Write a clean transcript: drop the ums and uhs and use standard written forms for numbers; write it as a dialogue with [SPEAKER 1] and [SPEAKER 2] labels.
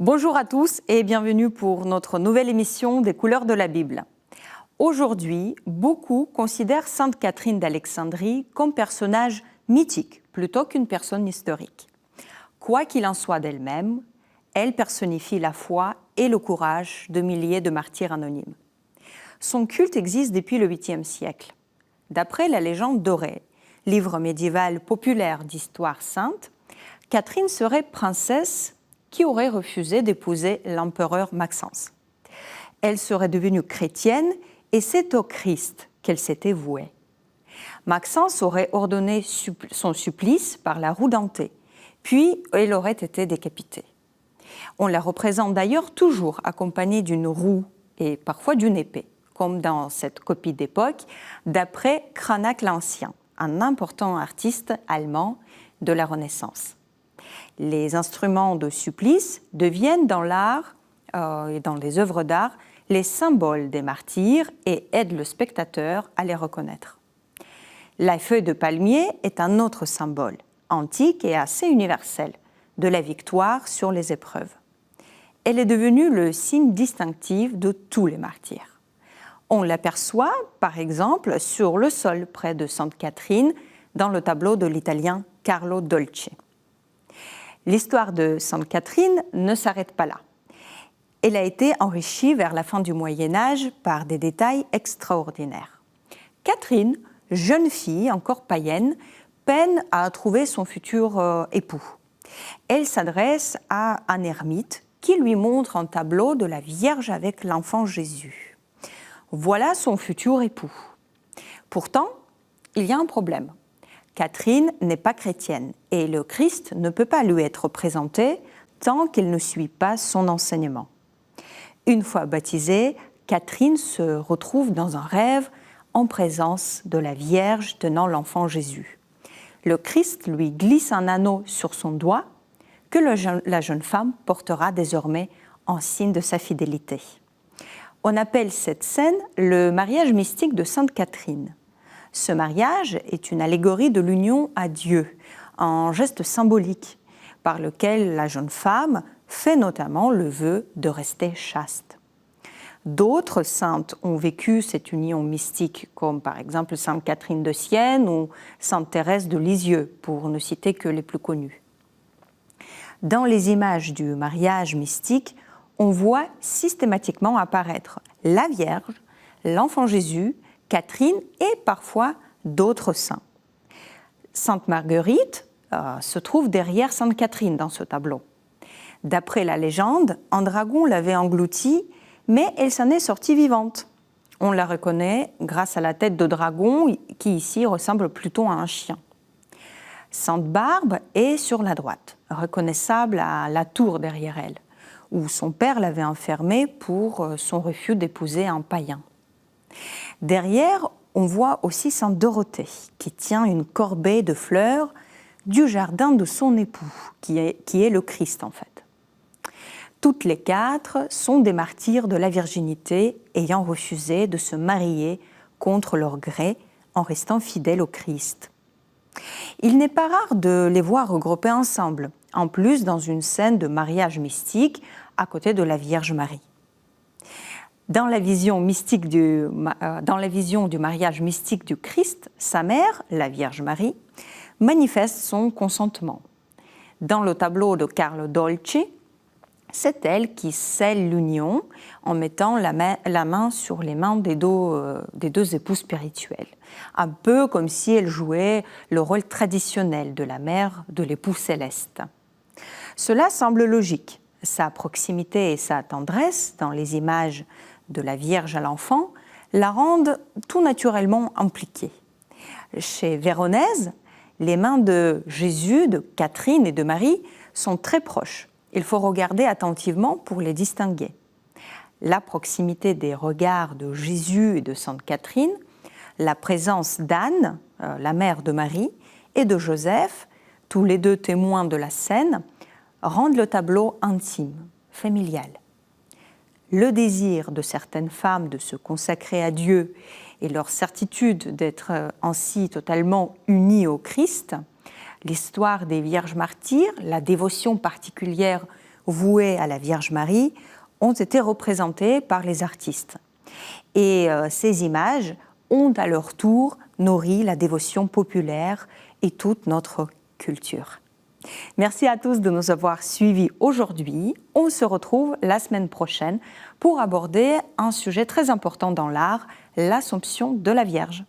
[SPEAKER 1] Bonjour à tous et bienvenue pour notre nouvelle émission des couleurs de la Bible. Aujourd'hui, beaucoup considèrent Sainte Catherine d'Alexandrie comme personnage mythique plutôt qu'une personne historique. Quoi qu'il en soit d'elle-même, elle personnifie la foi et le courage de milliers de martyrs anonymes. Son culte existe depuis le 8e siècle. D'après la légende dorée, livre médiéval populaire d'histoire sainte, Catherine serait princesse qui aurait refusé d'épouser l'empereur Maxence. Elle serait devenue chrétienne et c'est au Christ qu'elle s'était vouée. Maxence aurait ordonné son supplice par la roue dentée, puis elle aurait été décapitée. On la représente d'ailleurs toujours accompagnée d'une roue et parfois d'une épée, comme dans cette copie d'époque, d'après Cranach l'Ancien, un important artiste allemand de la Renaissance. Les instruments de supplice deviennent dans l'art et dans les œuvres d'art les symboles des martyrs et aident le spectateur à les reconnaître. La feuille de palmier est un autre symbole, antique et assez universel, de la victoire sur les épreuves. Elle est devenue le signe distinctif de tous les martyrs. On l'aperçoit, par exemple, sur le sol près de Sainte Catherine, dans le tableau de l'Italien Carlo Dolci. L'histoire de Sainte Catherine ne s'arrête pas là. Elle a été enrichie vers la fin du Moyen-Âge par des détails extraordinaires. Catherine, jeune fille encore païenne, peine à trouver son futur époux. Elle s'adresse à un ermite qui lui montre un tableau de la Vierge avec l'enfant Jésus. Voilà son futur époux. Pourtant, il y a un problème. Catherine n'est pas chrétienne et le Christ ne peut pas lui être présenté tant qu'elle ne suit pas son enseignement. Une fois baptisée, Catherine se retrouve dans un rêve en présence de la Vierge tenant l'enfant Jésus. Le Christ lui glisse un anneau sur son doigt que la jeune femme portera désormais en signe de sa fidélité. On appelle cette scène le mariage mystique de Sainte Catherine. Ce mariage est une allégorie de l'union à Dieu, un geste symbolique par lequel la jeune femme fait notamment le vœu de rester chaste. D'autres saintes ont vécu cette union mystique, comme par exemple Sainte Catherine de Sienne ou Sainte Thérèse de Lisieux, pour ne citer que les plus connues. Dans les images du mariage mystique, on voit systématiquement apparaître la Vierge, l'enfant Jésus, Catherine et parfois d'autres saints. Sainte Marguerite se trouve derrière Sainte Catherine dans ce tableau. D'après la légende, un dragon l'avait engloutie, mais elle s'en est sortie vivante. On la reconnaît grâce à la tête de dragon qui ici ressemble plutôt à un chien. Sainte Barbe est sur la droite, reconnaissable à la tour derrière elle, où son père l'avait enfermée pour son refus d'épouser un païen. Derrière, on voit aussi Sainte Dorothée, qui tient une corbeille de fleurs du jardin de son époux, qui est le Christ en fait. Toutes les quatre sont des martyrs de la virginité ayant refusé de se marier contre leur gré en restant fidèles au Christ. Il n'est pas rare de les voir regroupés ensemble, en plus dans une scène de mariage mystique à côté de la Vierge Marie. Dans la vision du mariage mystique du Christ, sa mère, la Vierge Marie, manifeste son consentement. Dans le tableau de Carlo Dolci, c'est elle qui scelle l'union en mettant la main sur les mains des deux époux spirituels, un peu comme si elle jouait le rôle traditionnel de la mère de l'époux céleste. Cela semble logique. Sa proximité et sa tendresse dans les images de la Vierge à l'enfant la rendent tout naturellement impliquée. Chez Véronèse, les mains de Jésus, de Catherine et de Marie sont très proches. Il faut regarder attentivement pour les distinguer. La proximité des regards de Jésus et de Sainte Catherine, la présence d'Anne, la mère de Marie, et de Joseph, tous les deux témoins de la scène, rendent le tableau intime, familial. Le désir de certaines femmes de se consacrer à Dieu et leur certitude d'être ainsi totalement unies au Christ, l'histoire des Vierges martyrs, la dévotion particulière vouées à la Vierge Marie ont été représentées par les artistes. Et ces images ont à leur tour nourri la dévotion populaire et toute notre culture. Merci à tous de nous avoir suivis aujourd'hui. On se retrouve la semaine prochaine pour aborder un sujet très important dans l'art, l'Assomption de la Vierge.